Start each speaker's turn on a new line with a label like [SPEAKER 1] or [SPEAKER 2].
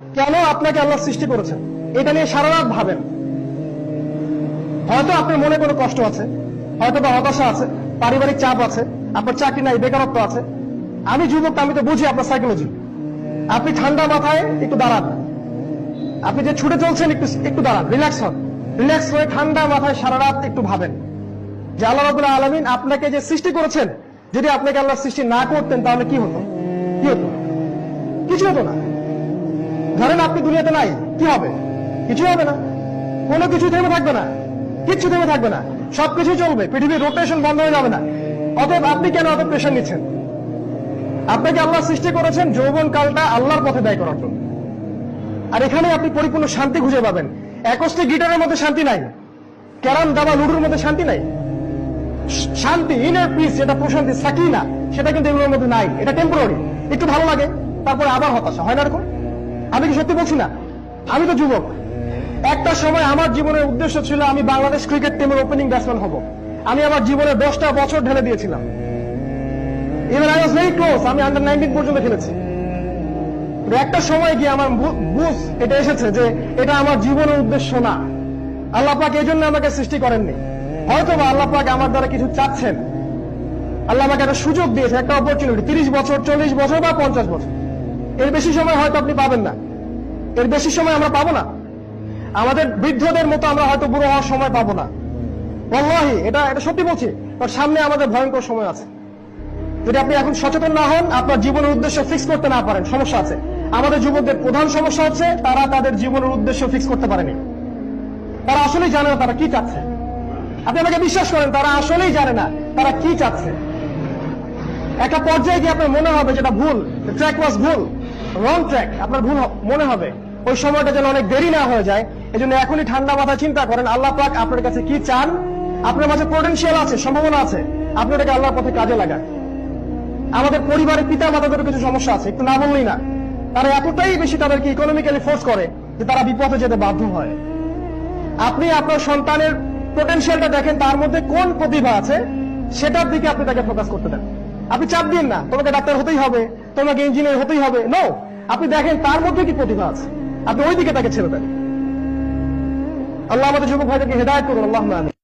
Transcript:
[SPEAKER 1] কেন আপনাকে আল্লাহ সৃষ্টি করেছেন এটা নিয়ে সারা রাত ভাবেন। হয়তো আপনার মনে কোনো কষ্ট আছে, হয়তো বা হতাশা আছে, পারিবারিক চাপ আছে, আপনার চাকরি নাই, বেকারত্ব আছে। আমি যুবক, আমি তো বুঝি আপনার সাইকোলজি। আপনি ঠান্ডা মাথায় একটু দাঁড়ান, আপনি যে ছুটে চলছেন একটু একটু দাঁড়ান, রিল্যাক্স হন, রিল্যাক্স হয়ে ঠান্ডা মাথায় সারা রাত একটু ভাবেন যে আল্লাহ রাব্বুল আলামিন আপনাকে যে সৃষ্টি করেছেন, যদি আপনাকে আল্লাহ সৃষ্টি না করতেন তাহলে কি হতো? কি হতো? কিছু হতো না। ধরেন আপনি দুনিয়াতে নাই, কি হবে? কিছু হবে না, কোনো কিছু থেমে থাকবে না, কিচ্ছু থেমে থাকবে না, সবকিছু চলবে, পৃথিবীর রোটেশন বন্ধ হয়ে যাবে না। অতএব আপনি কেন অত প্রেশার নিচ্ছেন? আপনাকে আল্লাহ সৃষ্টি করেছেন যৌবন কালটা আল্লাহর পথে ব্যয় করার জন্য। আর এখানে আপনি পরিপূর্ণ শান্তি খুঁজে পাবেন। একষ্টি গিটারের মধ্যে শান্তি নাই, ক্যারাম দাবা লুডুর মধ্যে শান্তি নাই। শান্তি, ইনার পিস, যেটা প্রশান্তি, সাকিনা, সেটা কিন্তু এগুলোর মধ্যে নাই। এটা টেম্পোরারি, একটু ভালো লাগে, তারপরে আবার হতাশা হয় না এরকম? আমি কি সত্যি বলছি না? আমি তো যুবক, একটা সময় আমার জীবনের উদ্দেশ্য ছিল আমি বাংলাদেশ ক্রিকেট টিমের ওপেনিং ব্যাটসম্যান হব। আমি আমার জীবনে 10টা বছর ঢেলে দিয়েছিলাম। Even I was very close, আমি আন্ডার 19 পর্যন্ত খেলেছি। একটা সময় গিয়ে আমার বুঝ এটা এসেছে যে এটা আমার জীবনের উদ্দেশ্য না। আল্লাহ পাক এই জন্য আমাকে সৃষ্টি করেননি। হয়তো বা আল্লাহ পাক আমার দ্বারা কিছু চাচ্ছেন। আল্লাহ আমাকে একটা সুযোগ দিয়েছে, একটা অপরচুনিটি, 30 বছর, 40 বছর বা 50 বছর। এর বেশি সময় হয়তো আপনি পাবেন না, এর বেশি সময় আমরা পাবো না। আমাদের বৃদ্ধদের মতো আমরা হয়তো বুড়ো হওয়ার সময় পাবো না। ওয়াল্লাহি এটা সত্যি বলছি। আর সামনে আমাদের ভয়ঙ্কর সময় আছে। যদি আপনি এখন সচেতন না হন, আপনার জীবনের উদ্দেশ্য ফিক্স করতে না পারেন, সমস্যা আছে। আমাদের যুবকদের প্রধান সমস্যা হচ্ছে তারা তাদের জীবনের উদ্দেশ্য ফিক্স করতে পারেনি। তারা আসলেই জানে না তারা কি চাচ্ছে। আপনি আমাকে বিশ্বাস করেন, তারা আসলেই জানে না তারা কি চাচ্ছে। একটা পর্যায়ে গিয়ে আপনার মনে হবে যেটা ভুল, ট্র্যাক ওয়াজ ভুল, রং ট্র্যাক, আপনার ভুল মনে হবে। ওই সময়টা যেন অনেক দেরি না হয়ে যায়, এই জন্য এখনই ঠান্ডা মাথায় চিন্তা করেন আল্লাহ পাক আপনার কাছে কি চান। আপনার মাঝে পোটেনশিয়াল আছে, সম্ভাবনা আছে, আপনি ওটাকে আল্লাহর পথে কাজে লাগান। আমাদের পরিবারের পিতা মাতাদের কিছু সমস্যা আছে, একটু না বললেই না। তারা এতটাই বেশি তাদেরকে ইকোনমিক্যালি ফোর্স করে যে তারা বিপথে যেতে বাধ্য হয়। আপনি আপনার সন্তানের পোটেনশিয়ালটা দেখেন, তার মধ্যে কোন প্রতিভা আছে সেটার দিকে আপনি তাকে ফোকাস করতে দেন। আপনি চাপ দিন না তোমাকে ডাক্তার হতেই হবে, তোমাকে ইঞ্জিনিয়ার হতেই হবে। নো, আপনি দেখেন তার মধ্যে কি প্রতিভা আছে, আপনি ওই দিকে তাকে ছেড়ে দেন। আল্লাহ আমাদের যুবক ভাইদেরকে হেদায়েত করুন। আল্লাহুম্মা আমিন।